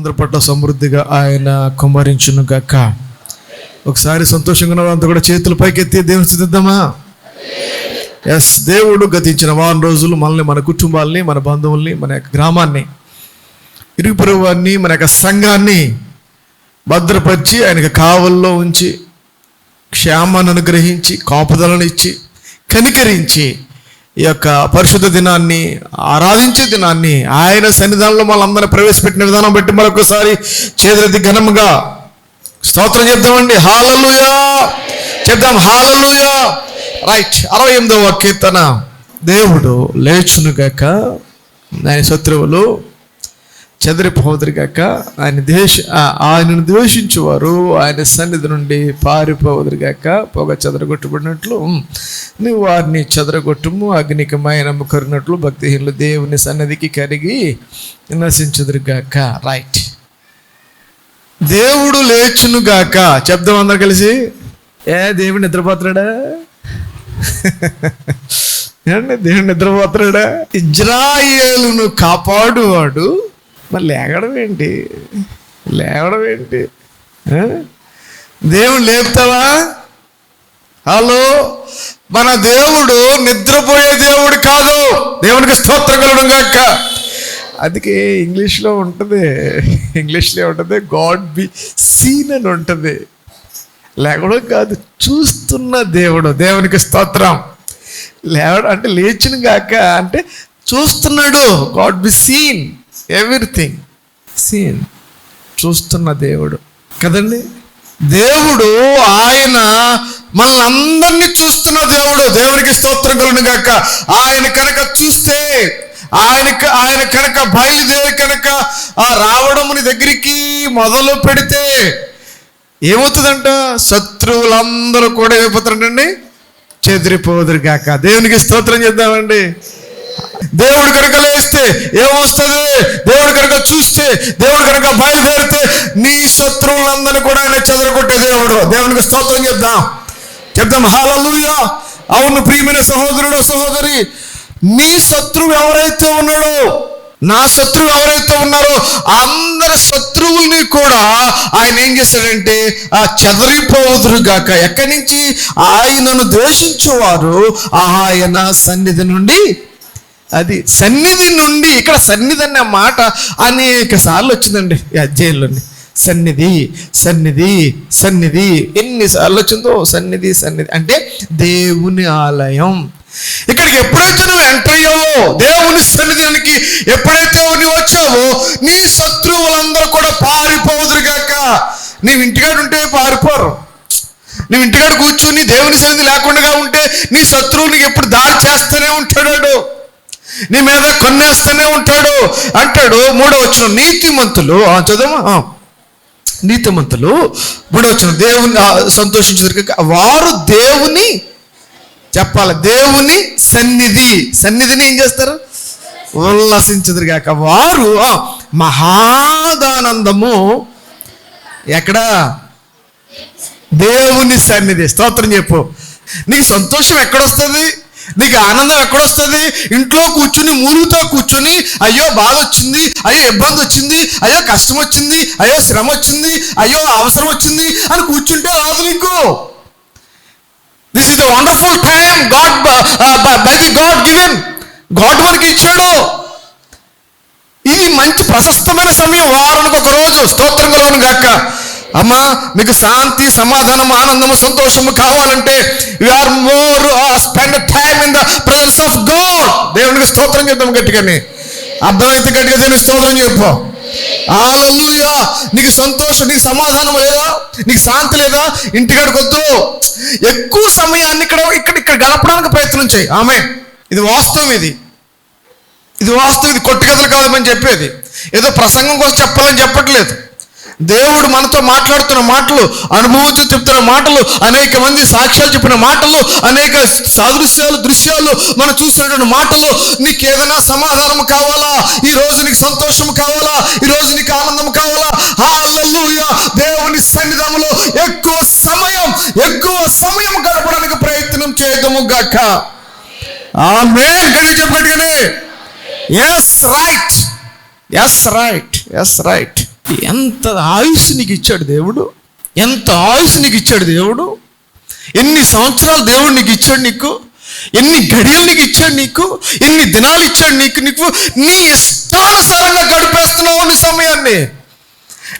మనందరి పట్ల సమృద్ధిగా ఆయన కుమ్మరించును గాక. ఒకసారి సంతోషంగా ఉన్న అంతా కూడా చేతులు పైకెత్తి దేవుని స్తుతిద్దామా? ఎస్, దేవుడు గతించిన వారం రోజులు మనల్ని, మన కుటుంబాలని, మన బంధువుల్ని, మన యొక్క గ్రామాన్ని, ఇరుగు పొరుగు వారిని, మన యొక్క సంఘాన్ని భద్రపరిచి ఆయనకు కావల్లో ఉంచి క్షేమాన్ని అనుగ్రహించి కాపుదలను ఇచ్చి కనికరించి ఈ యొక్క పరిశుద్ధ దినాన్ని, ఆరాధించే దినాన్ని, ఆయన సన్నిధానంలో మనందరినీ ప్రవేశపెట్టిన విధానం బట్టి మరొకసారి చేతులెత్తి ఘనంగా స్తోత్రం చెప్దామండి. హల్లెలూయా చెప్దాం, హల్లెలూయా. రైట్, 68వ కీర్తన. దేవుడు లేచును గాక, ఆయన శత్రువులు చెదరిపోదురు గాక, ఆయనను ద్వేషించువారు ఆయన సన్నిధి నుండి పారిపోదురు గాక. పొగ చెదరగొట్టబడినట్లు నువ్వు వారిని చెదరగొట్టుము, అగ్నికమైన కరినట్లు భక్తిహీనులు దేవుని సన్నిధికి కరిగి నశించుదురు గాక. రైట్, దేవుడు లేచును గాక చెప్దాం అందరు కలిసి. దేవుడు నిద్రపోతున్నాడా? దేవుడు నిద్రపోతున్నాడా? ఇజ్రాయేలును కాపాడువాడు మరి లేవడం ఏంటి? దేవుడు లేపుతావా? హలో, మన దేవుడు నిద్రపోయే దేవుడు కాదు. దేవునికి స్తోత్రం కలుగును గాక. అందుకే ఇంగ్లీష్లో ఉంటుంది గాడ్ బి సీన్ అని ఉంటుంది. లేవడం కాదు, చూస్తున్న దేవుడు. దేవునికి స్తోత్రం. లేవడం అంటే లేచిన గాక అంటే చూస్తున్నాడు. God be seen, everything seen, చూస్తున్న దేవుడు కదండి. దేవుడు ఆయన మనల్ని అందరినీ చూస్తున్న దేవుడు. దేవునికి స్తోత్రం కలుగును గాక. ఆయన కనుక చూస్తే, ఆయన కనుక బయలుదేరి కనుక రావడముని దగ్గరికి మొదలు పెడితే ఏమవుతుందంట? శత్రువులందరూ కూడా ఏమైపోతారంటండి? చెదిరిపోదురు గాక. దేవునికి స్తోత్రం చేద్దామండి. దేవుడు కనుక లేస్తే ఏమొస్తుంది? దేవుడు కనుక చూస్తే, దేవుడు కనుక బయలుదేరితే నీ శత్రువులందరినీ కూడా ఆయన చెదరగొట్టే దేవుడు. దేవునికి స్తోత్రం చెప్దాం హల్లెలూయా. అవును ప్రియమైన సహోదరుడు, సహోదరి, నీ శత్రువు ఎవరైతే ఉన్నాడో, నా శత్రువు ఎవరైతే ఉన్నారో అందరి శత్రువుల్ని కూడా ఆయన ఏం చేశాడంటే చెదరిపోదురు గాక. ఎక్కడి నుంచి? ఆయనను ద్వేషించువారు ఆయన సన్నిధి నుండి. అది సన్నిధి నుండి. ఇక్కడ సన్నిధి అనే మాట అనేక సార్లు వచ్చిందండి ఈ అధ్యాయంలోని. సన్నిధి సన్నిధి సన్నిధి ఎన్నిసార్లు వచ్చిందో. సన్నిధి సన్నిధి అంటే దేవుని ఆలయం. ఇక్కడికి ఎప్పుడైతే నువ్వు ఎంటర్ అయ్యావో, దేవుని సన్నిధికి ఎప్పుడైతే నువ్వు వచ్చావో, నీ శత్రువులందరూ కూడా పారిపోదురు గాక. నీవు ఇంటికాడ ఉంటే పారిపోరు. నువ్వు ఇంటికాడ కూర్చుని దేవుని సన్నిధి లేకుండా ఉంటే నీ శత్రువు నీకు ఎప్పుడు దాడి చేస్తూనే ఉంటాడు, నీ మీద కొన్నేస్తూనే ఉంటాడు. అంటాడు 3వ వచనం, నీతిమంతులు చదవమా, నీతిమంతులు 3వ వచనం, దేవుని సంతోషించుదురు గాక, వారు దేవుని చెప్పాలి, దేవుని సన్నిధిని ఏం చేస్తారు? ఉల్లాసించుదురు గాక. వారు మహాదానందము ఎక్కడ? దేవుని సన్నిధి. స్తోత్రం చెప్పు. నీకు సంతోషం ఎక్కడొస్తుంది? నీకు ఆనందం ఎక్కడొస్తుంది? ఇంట్లో కూర్చుని మూలుగుతో కూర్చుని అయ్యో బాధ వచ్చింది, అయ్యో ఇబ్బంది వచ్చింది, అయ్యో కష్టం వచ్చింది, అయ్యో శ్రమ వచ్చింది, అయ్యో అవసరం వచ్చింది అని కూర్చుంటే రాదు నీకు. This is the wonderful time God by the God given. God మనకి ఇచ్చాడు. ఇది మంచి ప్రశస్తమైన సమయం, వారానికి ఒక రోజు. స్తోత్రం కలుగును గాక. అమ్మా, మీకు శాంతి, సమాధానం, ఆనందము, సంతోషము కావాలంటే you are more spend time in the presence of God. దేవునికి స్తోత్రం చేద్దాం గట్టిగానే. అర్థమైతే గట్టిగా దేవునికి స్తోత్రం చెప్పు. హల్లెలూయా. నీకు సంతోషం, నీకు సమాధానం లేదా, నీకు శాంతి లేదా, ఇంటికాడికి వద్దు. ఎక్కువ సమయాన్ని ఇక్కడ గడపడానికి ప్రయత్నం చేయి. ఇది వాస్తవం. ఇది వాస్తవం. ఇది కొట్టుకథలు కాదని చెప్పేది, ఏదో ప్రసంగం కోసం చెప్పాలని చెప్పట్లేదు. దేవుడు మనతో మాట్లాడుతున్న మాటలు, అనుభవంతో చెప్తున్న మాటలు, అనేక మంది సాక్ష్యాలు చెప్పిన మాటలు, అనేక దృశ్యాలు మనం చూసినటువంటి మాటలు. నీకు ఏదైనా సమాధానం కావాలా, ఈ రోజు నీకు సంతోషం కావాలా, ఈ రోజు నీకు ఆనందం కావాలా, హల్లెలూయా, దేవుని సన్నిధిలో ఎక్కువ సమయం గడపడానికి ప్రయత్నం చేయదము గాక. ఆమేన్. గట్టిగా చెప్పగలిగానే. Yes right. ఎంత ఆయుష్ నీకు ఇచ్చాడు దేవుడు, ఎంత ఆయుష్ నీకు ఇచ్చాడు దేవుడు. ఎన్ని సంవత్సరాలు దేవుడు నీకు ఇచ్చాడు, నీకు ఎన్ని గడియలు నీకు ఇచ్చాడు, నీకు ఎన్ని దినాలు ఇచ్చాడు నీకు. నీ ఇష్టానుసారంగా గడిపేస్తున్నావు నీ సమయాన్ని,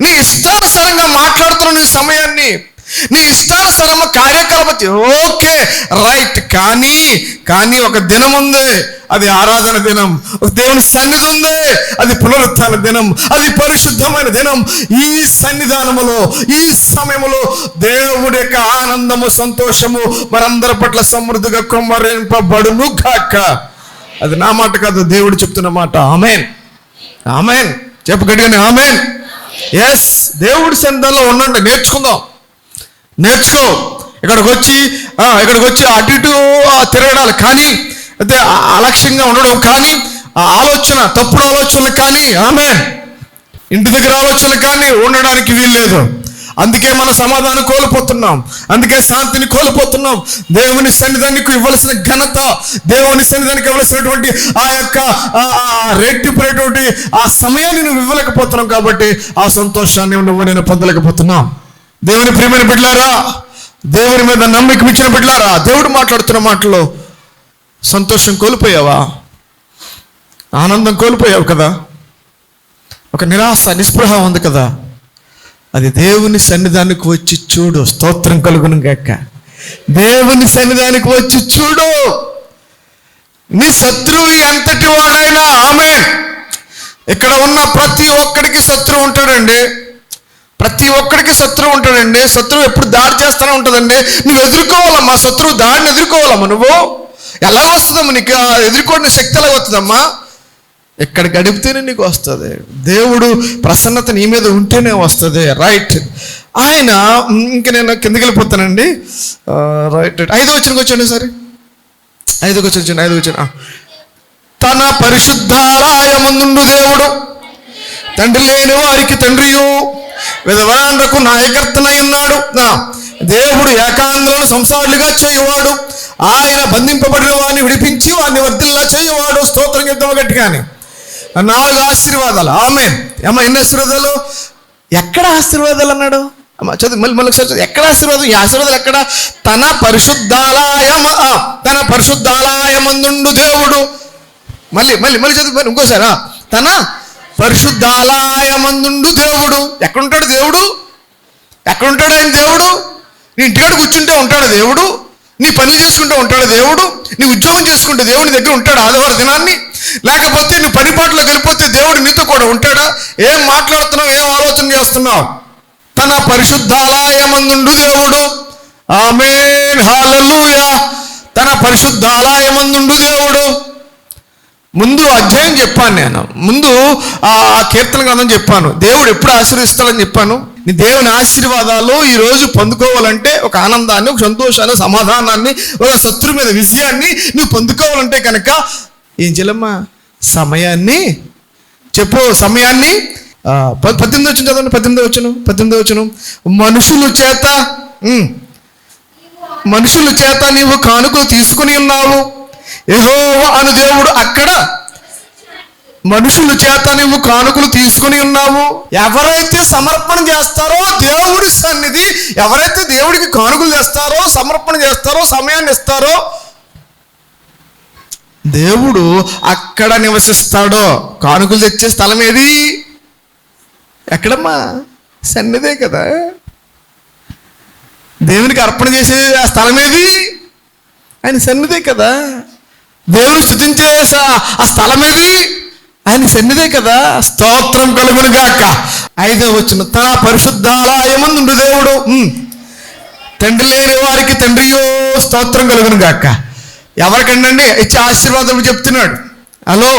నీ ఇష్టానుసారంగా మాట్లాడుతున్నావు నీ సమయాన్ని, నీ ఇష్టానుసారమ కార్యకలాపతి. ఓకే రైట్, కానీ ఒక దినం ఉంది, అది ఆరాధన దినం. ఒక దేవుని సన్నిధి ఉంది, అది పునరుత్థాన దినం, అది పరిశుద్ధమైన దినం. ఈ సన్నిధానములో, ఈ సమయంలో దేవుడి యొక్క ఆనందము, సంతోషము మనందరి పట్ల సమృద్ధిగా కుమ్మరింపబడును గాక. అది నా మాట కాదు, దేవుడు చెప్తున్న మాట. ఆమేన్, ఆమేన్. చెప్పు గట్టిగానే ఆమేన్. ఎస్, దేవుడి సన్నిధానంలో ఉండండి, నేర్చుకో. ఇక్కడికి వచ్చి అటు ఇటు తిరగడాలి కానీ, అయితే అలక్ష్యంగా ఉండడం కానీ, ఆలోచన తప్పుడు ఆలోచనలు కానీ, ఆమేన్, ఇంటి దగ్గర ఆలోచనలు కానీ ఉండడానికి వీల్లేదు. అందుకే మన సమాధానం కోల్పోతున్నాం, అందుకే శాంతిని కోల్పోతున్నాం. దేవుని సన్నిధానికి ఇవ్వాల్సిన ఘనత, దేవుని సన్నిధానికి ఇవ్వాల్సినటువంటి ఆ యొక్క రెట్టిపోయేటువంటి ఆ సమయాన్ని నువ్వు ఇవ్వలేకపోతున్నాం. కాబట్టి ఆ సంతోషాన్ని నేను పొందలేకపోతున్నాం. దేవుని ప్రియమైన బిడ్డలారా, దేవుని మీద నమ్మిక ఇచ్చిన బిడ్డలారా, దేవుడు మాట్లాడుతున్న మాటలో సంతోషం కోల్పోయావా? ఆనందం కోల్పోయావు కదా? ఒక నిరాశ, నిస్పృహ ఉంది కదా? అది దేవుని సన్నిధానికి వచ్చి చూడు. స్తోత్రం కలుగును గాక. దేవుని సన్నిధానికి వచ్చి చూడు. నీ శత్రువు ఎంతటి వాడైనా, ఆమేన్. ఇక్కడ ఉన్న ప్రతి ఒక్కడికి శత్రువు ఉంటాడండి, శత్రువు ఎప్పుడు దాడి చేస్తూనే ఉంటుందండి. నువ్వు ఎదుర్కోవాలమ్మా, శత్రువు దాడిని ఎదుర్కోవాలమ్మా. నువ్వు ఎలా వస్తుందమ్మా, నీకు ఎదుర్కోవడానికి శక్తి ఎలా వస్తుందమ్మా? ఎక్కడ గడిపితేనే నీకు వస్తుంది. దేవుడు ప్రసన్నత నీ మీద ఉంటేనే వస్తుంది. రైట్. ఆయన ఇంకా నేను కిందకి వెళ్ళిపోతానండి. రైట్. 5వ వచనంకి వచ్చాను సరే. 5వ వచనం. తన పరిశుద్ధాలయమందు దేవుడు తండ్రి లేని వారికి తండ్రియు, విధవరాండ్రకు నాయకర్తనై ఉన్నాడు. దేవుడు ఏకాంధ్రులను సంసారులుగా చేయవాడు, ఆయన బంధింపబడిన వాడిని విడిపించి వాడిని వర్ధిల్లా చేయవాడు. స్తోత్రం చెప్తాము గట్టిగాని. 4 ఆశీర్వాదాలు. ఆమేన్. అమ్మ, ఎన్ని ఆశీర్వాదాలు? ఎక్కడ ఆశీర్వాదాలు అన్నాడు? అమ్మ చదువు, మళ్ళీ ఒకసారి చదువు. ఎక్కడ ఆశీర్వాదం? ఈ ఆశీర్వాదాలు ఎక్కడ? తన పరిశుద్ధాలయమందు దేవుడు. మళ్ళీ చదువు, ఇంకోసారి. తన పరిశుద్ధాలయమందు దేవుడు. ఎక్కడుంటాడు దేవుడు? ఎక్కడుంటాడు ఆయన? దేవుడు నీ ఇంటికాడ కూర్చుంటే ఉంటాడు దేవుడు, నీ పనులు చేసుకుంటూ ఉంటాడు దేవుడు, నీ ఉద్యోగం చేసుకుంటే దేవుడి దగ్గర ఉంటాడు ఆదివారం దినాన్ని. లేకపోతే నువ్వు పనిపాట్లోకి వెళ్ళిపోతే దేవుడు నీతో కూడా ఉంటాడా? ఏం మాట్లాడుతున్నావు, ఏం ఆలోచన చేస్తున్నావు? తన పరిశుద్ధాలయమందు దేవుడు. ఆమేన్, హల్లెలూయా. తన పరిశుద్ధాలయమందు దేవుడు. ముందు అధ్యాయం చెప్పాను నేను, ముందు ఆ కీర్తన గ్రంథం చెప్పాను. దేవుడు ఎప్పుడు ఆశీర్వదిస్తాడని చెప్పాను. నీ దేవుని ఆశీర్వాదాలు ఈరోజు పొందుకోవాలంటే, ఒక ఆనందాన్ని, ఒక సంతోషాన్ని, సమాధానాన్ని, ఒక శత్రు మీద విజయాన్ని నువ్వు పొందుకోవాలంటే కనుక ఏం చెల్లమ్మా? సమయాన్ని చెప్పు. సమయాన్ని 18వ వచనం చదవండి. 18వ వచనం. మనుషుల చేత నీవు కానుకలు తీసుకుని ఉన్నావు. యెహోవా అను దేవుడు అక్కడ మనుషుల చేత నువ్వు కానుకలు తీసుకుని ఉన్నావు. ఎవరైతే సమర్పణ చేస్తారో దేవుడి సన్నిధి, ఎవరైతే దేవుడికి కానుకలు చేస్తారో, సమర్పణ చేస్తారో, సమయాన్ని ఇస్తారో, దేవుడు అక్కడ నివసిస్తాడో. కానుకలు తెచ్చే స్థలం ఏది? ఎక్కడమ్మా? సన్నిధే కదా. దేవునికి అర్పణ చేసే ఆ స్థలం ఏది? ఆయన సన్నిధే కదా. దేవుని స్తుతించే ఆ స్థలం ఏది? ఆయన సన్నిధే కదా. స్తోత్రం కలుగును గాక. 5వ వచనం. తన పరిశుద్ధాలయమందు దేవుడు తండ్రి లేని వారికి తండ్రియో. స్తోత్రం కలుగును గాక. ఎవరికండి ఇచ్చే ఆశీర్వాదాలు చెప్తున్నాడు. హలో,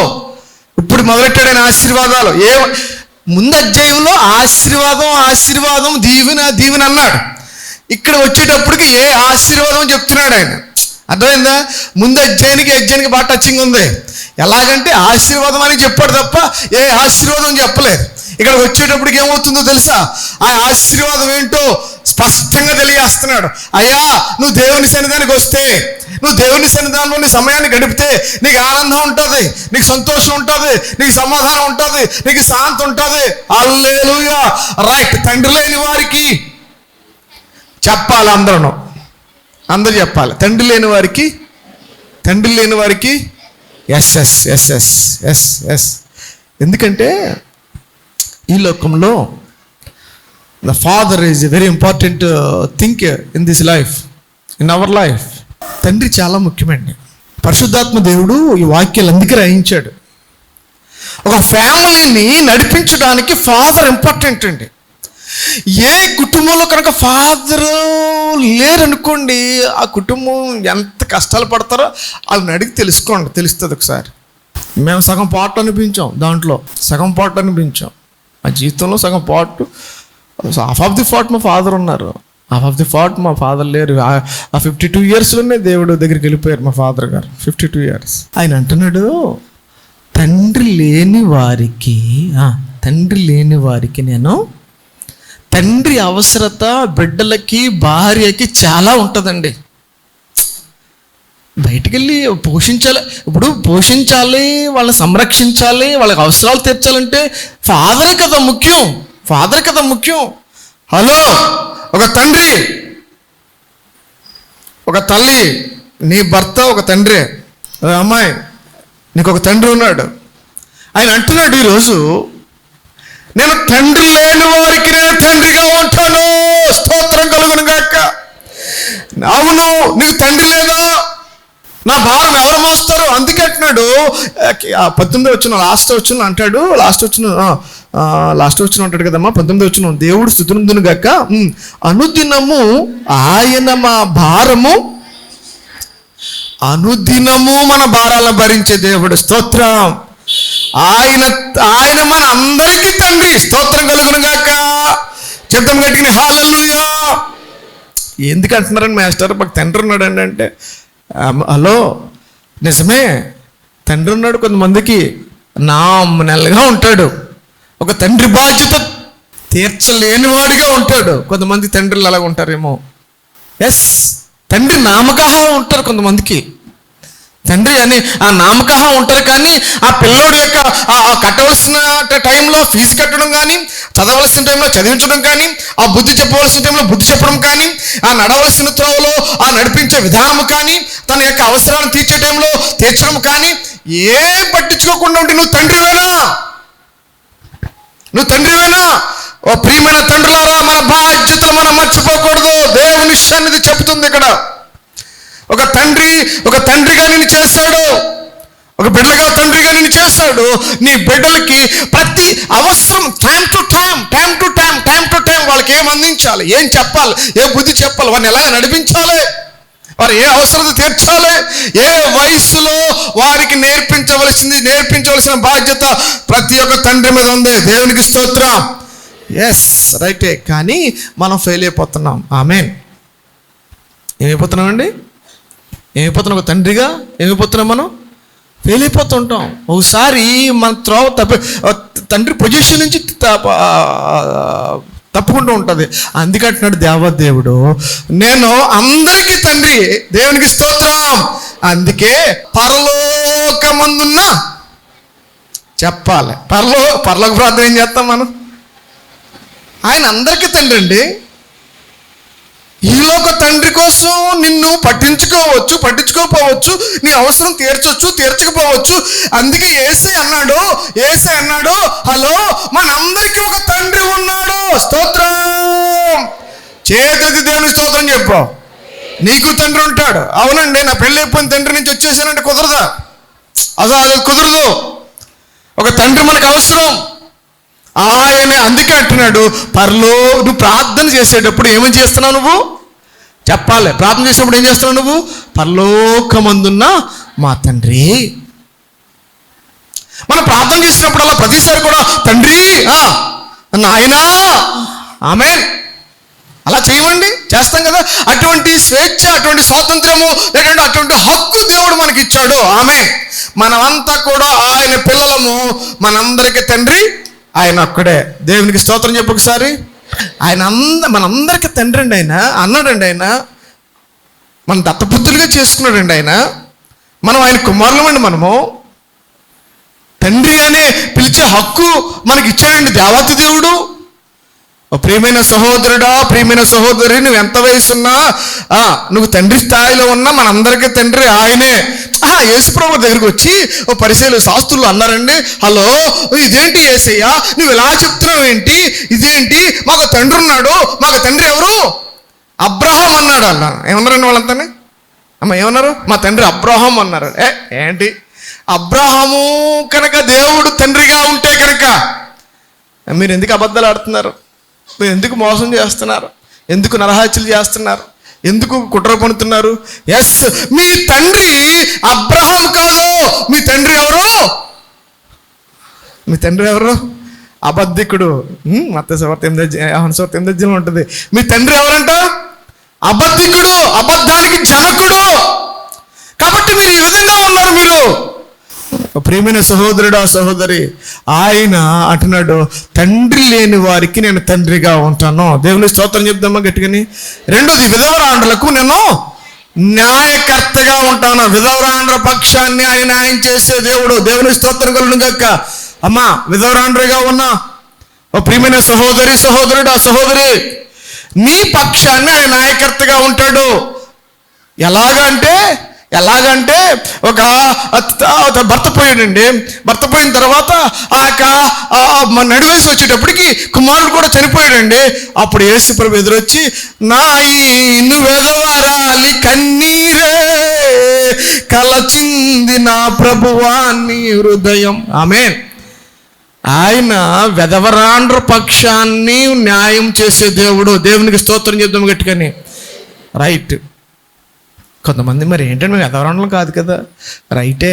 ఇప్పుడు మొదలెట్టాడు ఆయన ఆశీర్వాదాలు. ముందు అధ్యాయంలో ఆశీర్వాదం దీవెన అన్నాడు. ఇక్కడ వచ్చేటప్పటికి ఏ ఆశీర్వాదం చెప్తున్నాడు ఆయన. అర్థమైందా? ముందు అధ్యాయానికి బాగా టచింగ్ ఉంది. ఎలాగంటే ఆశీర్వాదం అని చెప్పాడు తప్ప ఏ ఆశీర్వాదం చెప్పలేదు. ఇక్కడ వచ్చేటప్పటికి ఏమవుతుందో తెలుసా? ఆ ఆశీర్వాదం ఏంటో స్పష్టంగా తెలియజేస్తున్నాడు. అయ్యా, నువ్వు దేవుని సన్నిధానికి వస్తే, నువ్వు దేవుని సన్నిధానంలో నీ సమయాన్ని గడిపితే నీకు ఆనందం ఉంటుంది, నీకు సంతోషం ఉంటుంది, నీకు సమాధానం ఉంటుంది, నీకు శాంతి ఉంటుంది. హల్లెలూయా. రైట్. తండ్రి లేని వారికి చెప్పాలి, అందరూ చెప్పాలి. తండ్రి లేని వారికి yes yes yes yes yes yes. ఎందుకంటే ఈ లోకంలో the father is a very important thing in this life, in our life. తండ్రి చాలా ముఖ్యమండి. పరిశుద్ధాత్మ దేవుడు ఈ వాక్యాలు అందుకే రాయించాడు. ఒక ఫ్యామిలీని నడిపించడానికి ఫాదర్ ఇంపార్టెంట్ అండి. ఏ కుటుంబంలో కనుక ఫాదరు లేరనుకోండి, ఆ కుటుంబం ఎంత కష్టాలు పడతారో వాళ్ళని అడిగి తెలుస్తుంది ఒకసారి. మేము సగం పార్ట్ అనిపించాం, దాంట్లో సగం పార్ట్ అనిపించాం. మా జీవితంలో సగం part, half of the part మా ఫాదర్ ఉన్నారు, హాఫ్ ఆఫ్ ది పార్ట్ మా ఫాదర్ లేరు. ఆ 52 yearsలోనే దేవుడు దగ్గరికి వెళ్ళిపోయారు మా ఫాదర్ గారు. 52 years. ఆయన అంటున్నాడు, తండ్రి లేని వారికి నేను, తండ్రి అవసరత బిడ్డలకి భార్యకి చాలా ఉంటుందండి. బయటికి వెళ్ళి పోషించాలి, వాళ్ళని సంరక్షించాలి, వాళ్ళకి అవసరాలు తీర్చాలంటే ఫాదరే కదా ముఖ్యం. హలో, ఒక తండ్రి, ఒక తల్లి, నీ భర్త ఒక తండ్రి. అమ్మాయి, నీకు ఒక తండ్రి ఉన్నాడు. ఆయన అంటున్నాడు ఈరోజు, నేను తండ్రి లేని వారికి నేను తండ్రిగా ఉంటాను. స్తోత్రం కలుగును గాక. అవును, నీకు తండ్రి లేదా? నా భారం ఎవరు మోస్తారు? అందుకే అంటున్నాడు 19వ వచనం లాస్ట్ వచ్చిన అంటాడు. లాస్ట్ వచ్చిన అంటాడు కదమ్మా, 19వ వచనం. దేవుడు స్తుతినందును గాక, అనుదినము ఆయన మా భారము, అనుదినము మన భారాలను భరించే దేవుడు. స్తోత్రం. ఆయన మన అందరికీ తండ్రి. స్తోత్రం కలుగును గాక. చెప్తాం గట్టిగా హల్లెలూయా. ఎందుకు అంటున్నారని మాస్టర్, మాకు తండ్రి ఉన్నాడండి అంటే, హలో, నిజమే, తండ్రి ఉన్నాడు. కొంతమందికి నామినల్గా ఉంటాడు, ఒక తండ్రి బాధ్యత తీర్చలేని వాడిగా ఉంటాడు. కొంతమంది తండ్రులు అలాగ ఉంటారేమో. ఎస్, తండ్రి నామకహా ఉంటారు కొంతమందికి. తండ్రి అని ఆ నామకహా ఉంటారు, కానీ ఆ పిల్లోడు యొక్క కట్టవలసిన టైంలో ఫీజు కట్టడం కానీ, చదవలసిన టైంలో చదివించడం కానీ, ఆ బుద్ధి చెప్పవలసిన టైంలో బుద్ధి చెప్పడం కానీ, ఆ నడవలసిన త్రోవలో ఆ నడిపించే విధానము కానీ, తన యొక్క అవసరాలను తీర్చే టైంలో తీర్చడం కానీ ఏం పట్టించుకోకుండా ఉంటే నువ్వు తండ్రివేనా? ఓ ప్రియమైన తండ్రులారా, మన బాధ్యతలు మనం మర్చిపోకూడదు. దేవుని సన్నిధి చెబుతుంది ఇక్కడ. ఒక తండ్రిగా నిన్ను చేశాడు, ఒక బిడ్డగా తండ్రిగా నిన్ను చేశాడు. నీ బిడ్డలకి ప్రతి అవసరం టైం టు టైం వాళ్ళకి ఏం అందించాలి, ఏం చెప్పాలి, ఏ బుద్ధి చెప్పాలి, వారిని ఎలా నడిపించాలి, వారు ఏ అవసరత తీర్చాలి, ఏ వయసులో వారికి నేర్పించవలసిన బాధ్యత ప్రతి ఒక్క తండ్రి మీద ఉంది. దేవునికి స్తోత్రం. ఎస్, రైటే. కానీ మనం ఫెయిల్ అయిపోతున్నాం. ఆమేన్. ఏమైపోతున్నామండి? ఒక తండ్రిగా ఏమైపోతున్నాం? మనం ఫెయిల్ అయిపోతుంటాం. ఒకసారి మన తండ్రి పొజిషన్ నుంచి తప్పుకుంటూ ఉంటుంది. అందుకంటున్నాడు దేవదేవుడు, నేను అందరికీ తండ్రి. దేవునికి స్తోత్రం. అందుకే పరలోకమందున్న చెప్పాలి. పరలోక ప్రార్థన ఏం చేస్తాం మనం? ఆయన అందరికీ తండ్రి అండి. ఈలోక తండ్రి కోసం నిన్ను పట్టించుకోకపోవచ్చు, నీ అవసరం తీర్చకపోవచ్చు. అందుకే యేసయ్య అన్నాడు, హలో, మనందరికీ ఒక తండ్రి ఉన్నాడు. స్తోత్రం. చేతులకి దేవుని స్తోత్రం చెప్పు. నీకు తండ్రి ఉంటాడు. అవునండి, నా పెళ్ళి అయిపోయిన తండ్రి నుంచి వచ్చేసానంటే కుదరదా? అది కుదరదు. ఒక తండ్రి మనకు అవసరం. ఆయన అందుకే అంటున్నాడు, నువ్వు ప్రార్థన చేసేటప్పుడు ఏమని చేస్తున్నావు? నువ్వు చెప్పాలి. ప్రార్థన చేసేటప్పుడు ఏం చేస్తున్నావు? నువ్వు పరలోకమందున్న మా తండ్రి. మనం ప్రార్థన చేసినప్పుడు అలా ప్రతిసారి కూడా తండ్రి, నాయనా, ఆమేన్, అలా చేయమండి, చేస్తాం కదా. అటువంటి స్వేచ్ఛ, అటువంటి స్వాతంత్రము, లేదంటే అటువంటి హక్కు దేవుడు మనకి ఇచ్చాడు. ఆమేన్. మనమంతా కూడా ఆయన పిల్లలము. మనందరికీ తండ్రి ఆయన ఒక్కడే. దేవునికి స్తోత్రం చెప్పు ఒకసారి. మనందరికీ తండ్రి అండి. ఆయన అన్నాడండి, ఆయన మన దత్తపుత్రులుగా చేసుకున్నాడండి ఆయన. మనం ఆయన కుమారులమండి. మనము తండ్రి అనే పిలిచే హక్కు మనకి ఇచ్చాడండి దేవాతి దేవుడు. ప్రియమైన సహోదరుడా, ప్రియమైన సహోదరి, నువ్వు ఎంత వయసున్నా, నువ్వు తండ్రి స్థాయిలో ఉన్నా మనందరికీ తండ్రి ఆయనే. యేసుప్రభు దగ్గరికి వచ్చి ఓ పరిసయ్యులు శాస్త్రులు అన్నారండి, హలో ఇదేంటి యేసయ్యా, నువ్వు ఇలా చెప్తున్నావు ఏంటి, ఇదేంటి, మాకు తండ్రి ఉన్నాడు, మాకు తండ్రి ఎవరు? అబ్రహాం అన్నాడు అన్న. ఏమన్నారండి వాళ్ళంతానే? ఏమన్నారు? మా తండ్రి అబ్రహాం అన్నారు. ఏంటి అబ్రహాము కనుక దేవుడు తండ్రిగా ఉంటే కనుక మీరు ఎందుకు అబద్ధాలు ఆడుతున్నారు? మీరు ఎందుకు మోసం చేస్తున్నారు? ఎందుకు నరహత్యలు చేస్తున్నారు? ఎందుకు కుట్ర పన్నుతున్నారు? ఎస్, మీ తండ్రి అబ్రహాం కాదు. మీ తండ్రి ఎవరు? మీ తండ్రి ఎవరు? అబద్ధికుడు. మత్తయి 8:8 ఉంటుంది. మీ తండ్రి ఎవరంట? అబద్ధికుడు, అబద్ధానికి జనకుడు. కాబట్టి మీరు ఈ విధంగా ఉన్నారు. మీరు ప్రియమైన సహోదరుడా, సహోదరి, ఆయన అంటున్నాడు, తండ్రి లేని వారికి నేను తండ్రిగా ఉంటాను. దేవుని స్తోత్రం చెప్దామా గట్టిగాని. రెండోది, విధవరాండ్రులకు నేను న్యాయకర్తగా ఉంటాను. విధవరాండ్ర పక్షాన్ని ఆయన న్యాయం చేసే దేవుడు. దేవుని స్తోత్రం కలుగును గాక. అమ్మా, విధవరాండ్రగా ఉన్నా ఓ ప్రియమైన సహోదరి, సహోదరుడా, సహోదరి, నీ పక్షాన్ని ఆయన న్యాయకర్తగా ఉంటాడు. ఎలాగంటే ఒక భర్త పోయాడండి. భర్త పోయిన తర్వాత నడివేసి వచ్చేటప్పటికి కుమారుడు కూడా చనిపోయాడండి. అప్పుడు యేసుప్రభు ఎదురొచ్చి, నా ఈను వెదవరాలి కన్నీరే కలచింది నా ప్రభువాన్ని హృదయం. ఆమేన్. ఆయన వెదవరాండ్ర పక్షాన్ని న్యాయం చేసే దేవుడు. దేవునికి స్తోత్రం చేద్దాం గట్టిగాని. రైట్. కొంతమంది మరి ఏంటంటే మేము వెధవరాండ్రం కాదు కదా. రైటే.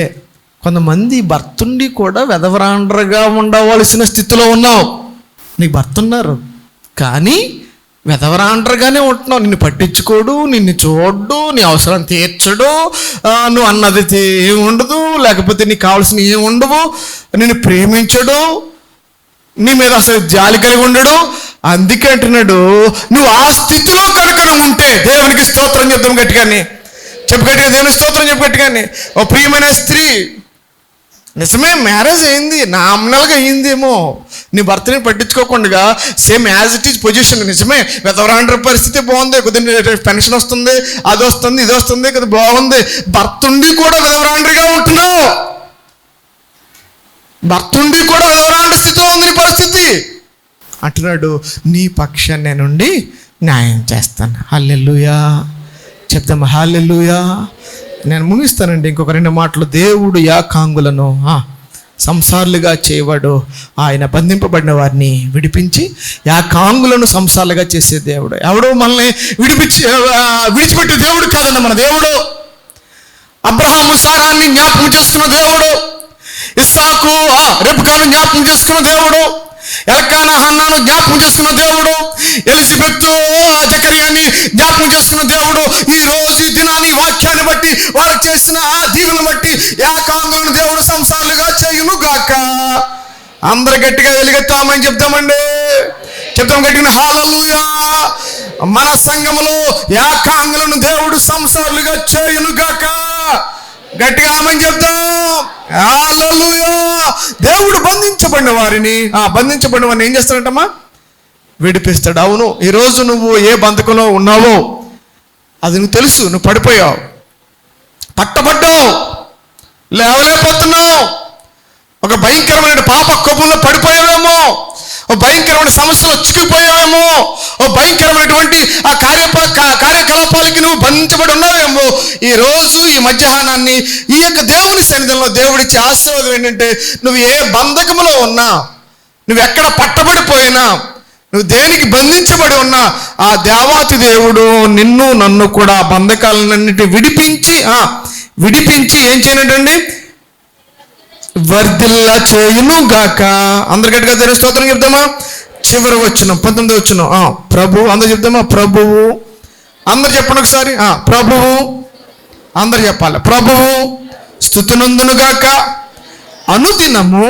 కొంతమంది భర్తుండి కూడా వెధవరాండ్రగా ఉండవలసిన స్థితిలో ఉన్నావు. నీకు భర్త ఉన్నారు కానీ వెధవరాండ్రగానే ఉంటున్నావు. నిన్ను పట్టించుకోడు, నిన్ను చూడ్డు, నీ అవసరం తీర్చడు, నువ్వు అన్నది ఏమి ఉండదు, లేకపోతే నీకు కావాల్సిన ఏమి ఉండవు, నిన్ను ప్రేమించడు, నీ మీద అసలు జాలి కలిగి ఉండడు. అందుకే అంటున్నాడు, నువ్వు ఆ స్థితిలో కనుక ఉంటే దేవునికి స్తోత్రం చెప్తాం గట్టిగాని. చెప్పు గట్టిగా, దేవుని స్తోత్రం చెప్పు గట్టిగాని. ఓ ప్రియమైన స్త్రీ, నిజమే మ్యారేజ్ అయింది, నామినల్గా అయ్యిందేమో, నీ భర్తని పట్టించుకోకుండా same as it is position. నిజమే వెధవరాండ్ర పరిస్థితి బాగుంది, కొద్దిగా పెన్షన్ వస్తుంది, అది వస్తుంది, ఇది వస్తుంది, కొద్దిగా బాగుంది. భర్తుండి కూడా వెధవరాండ్రిగా ఉంటున్నావు. భర్తుండి కూడా వెధవరాండ్ర స్థితిలో ఉంది నీ పరిస్థితి. అంటున్నాడు, నీ పక్షాన్ని నుండి న్యాయం చేస్తాను. హల్లెలూయా చెప్తాం. హల్లెలూయా. నేను ముగిస్తానండి ఇంకొక 2 మాటలు. దేవుడు యాకాంగులను సంసారులుగా చేయవాడు. ఆయన బంధింపబడిన వారిని విడిపించి యాకాంగులను సంసారులుగా చేసే దేవుడు. ఎవడో మనల్ని విడిచిపెట్టే దేవుడు కాదండి మన దేవుడు. అబ్రహాము సారాన్ని జ్ఞాపకం చేసుకున్న దేవుడు. ఇస్సాకు రెబ్కాను జ్ఞాపకం చేసుకున్న దేవుడు. ఎల్కానా హన్నాను జ్ఞాపకం చేసుకున్న దేవుడు. ఎలిజబెత్తు జకర్యాని జ్ఞాపకం చేసుకున్న దేవుడు. ఈ రోజు ఈ దినాన్ని వాక్యాన్ని బట్టి వారికి చేసిన ఆ దీవెను బట్టి యాకాంగులను దేవుడు సంసారులుగా చేయును గాక. అందరు గట్టిగా వెలుగెత్తామని చెప్తామండి. చెప్తాం గట్టిగా హల్లెలూయా. మన సంఘములో యాకాంగులను దేవుడు సంసారులుగా చేయును గాక. గట్టిగా ఆమని చెప్తాం. హల్లెలూయా. దేవుడు బంధించబడిన వారిని ఏం చేస్తాడంటమ్మా? విడిపిస్తాడు. అవును, ఈరోజు నువ్వు ఏ బంధకంలో ఉన్నావో అది నువ్వు తెలుసు. నువ్వు పడిపోయావు, పట్టబడ్డావు, లేవలేకపోతున్నావు. ఒక భయంకరమైన పాప కోపంలో పడిపోయావేమో, ఓ భయంకరమైన సమస్యలో చిక్కిపోయావేమో, ఓ భయంకరమైనటువంటి ఆ కార్యకలాపాలకి నువ్వు బంధించబడి ఉన్నావేమో. ఈ రోజు ఈ మధ్యాహ్నాన్ని ఈ యొక్క దేవుని సన్నిధిలో దేవుడిచ్చే ఆశీర్వాదం ఏంటంటే, నువ్వు ఏ బంధకములో ఉన్నా, నువ్వు ఎక్కడ పట్టబడిపోయినా, నువ్వు దేనికి బంధించబడి ఉన్నా, ఆ దేవాతి దేవుడు నిన్ను నన్ను కూడా బంధకాలన్నిటి విడిపించి ఏం చేయనంటండి? వర్ధిల్ల చేయును గాక. అందరు గట్టిగా దేవుని స్తోత్రం చెప్దామా? చివరి వచనం 19వ వచనం. ప్రభు అందరు చెప్దామా? ప్రభువు. అందరు చెప్పండి ఒకసారి. ప్రభువు. అందరు చెప్పాలి. ప్రభువు స్తుతినందును గాక. అనుదినము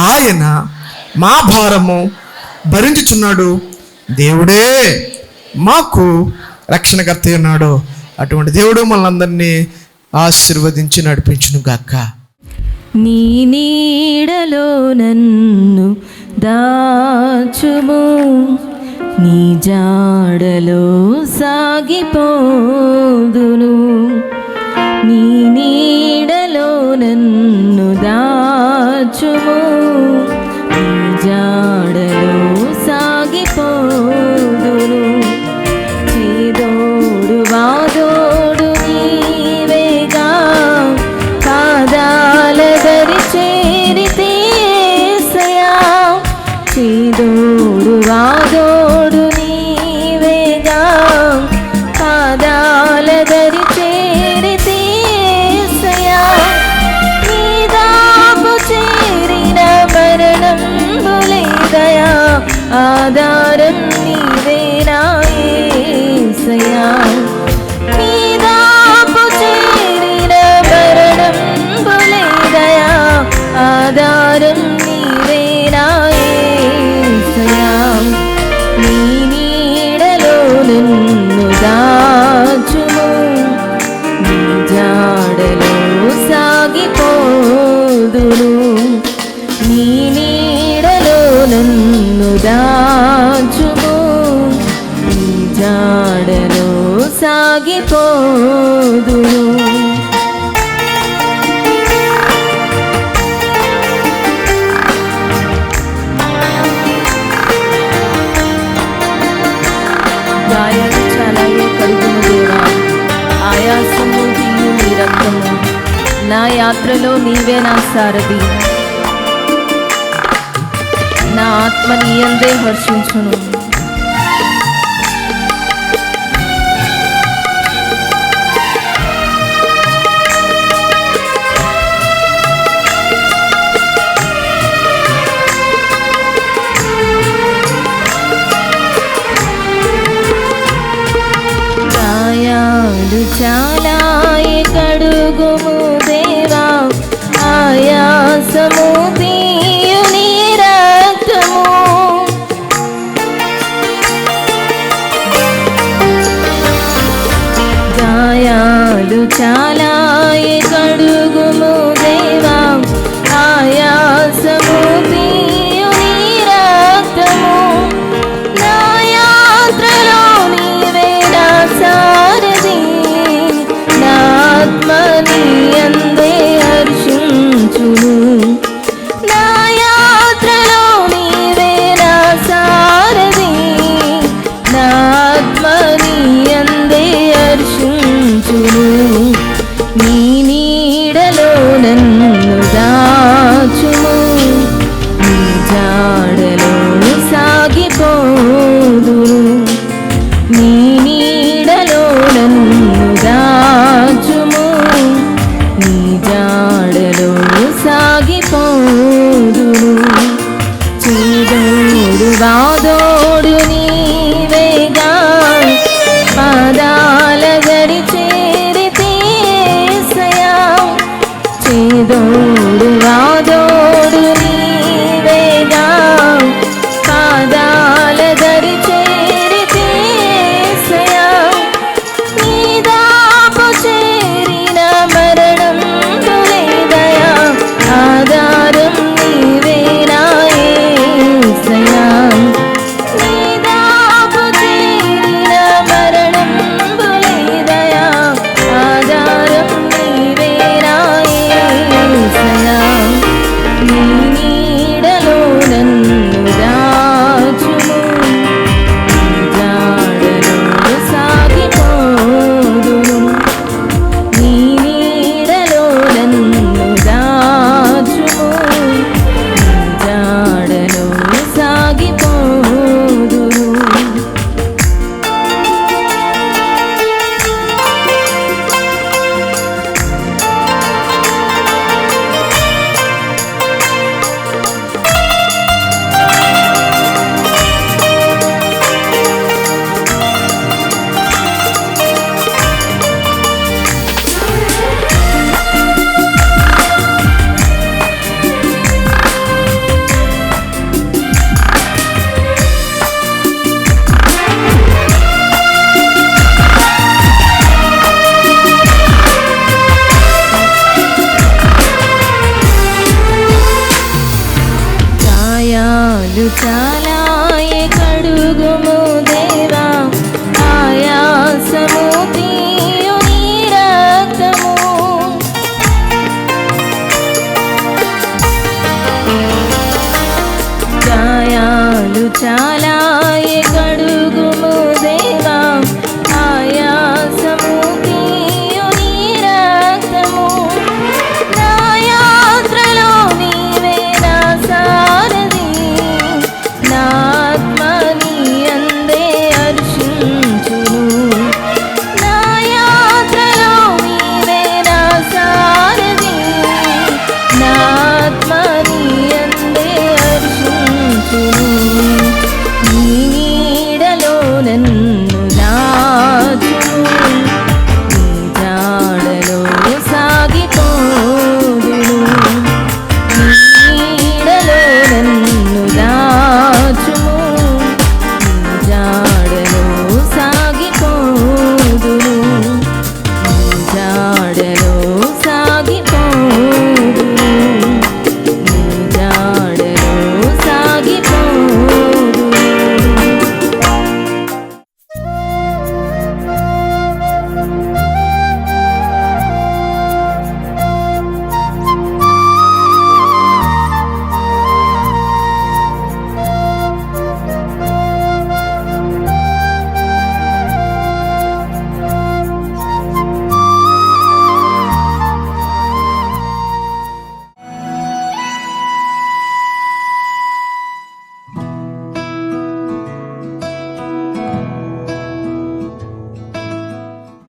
ఆయన మా భారము భరించుచున్నాడు. దేవుడే మాకు రక్షణకర్త ఉన్నాడు. అటువంటి దేవుడు మనందరినీ ఆశీర్వదించి నడిపించును గాక. నీ నీడలో నన్ను దాచుము, నీ జాడలో సాగిపోదును. నీ నీడలో నన్ను దాచుము, నీ జాడలో సాగిపోదును. చేదోడు వాదోడు నీవేగా, పాదాల దరి చేరితే యేసయ్యా. చేదోడు వాదోడు నీవేగా, పాదాల దరి చేరితే యేసయ్యా. నీ దాపు చేరిన మరణంబు లేదయా, ఆధారం నీవేనా యేసయ్యా. నీ దాపు చేరిన మరణంబు లేదయా, ఆధారం నీవేనా యేసయ్యా. నీ నీడలో నన్ను దాచుము, నీ జాడలో సాగిపోదును. నీ నీడలో నన్ను దాచుము, నీ జాడలో సాగిపోదును. గాయాలు చాలాయే కడుగును దేవా, ఆయాసము తీయు నీ రక్తము. నా యాత్రలో నీవే నా సారథి, నా ఆత్మ నీయందే హర్షించును. గాయాలు చాలాయే కడుగుము దేవా, ఆయాసము తీయు నీ రక్తము. గాయాలు చాలాయే కడుగుము దేవా, ఆయాసము తీయు నీ రక్తము. నా యాత్రలో నీవే నా సారథి, నా ఆత్మ నీయందే హర్షించును. నా యాత్రలో నీవే నా సారథి, నా ఆత్మ నీయందే హర్షించును. చాలు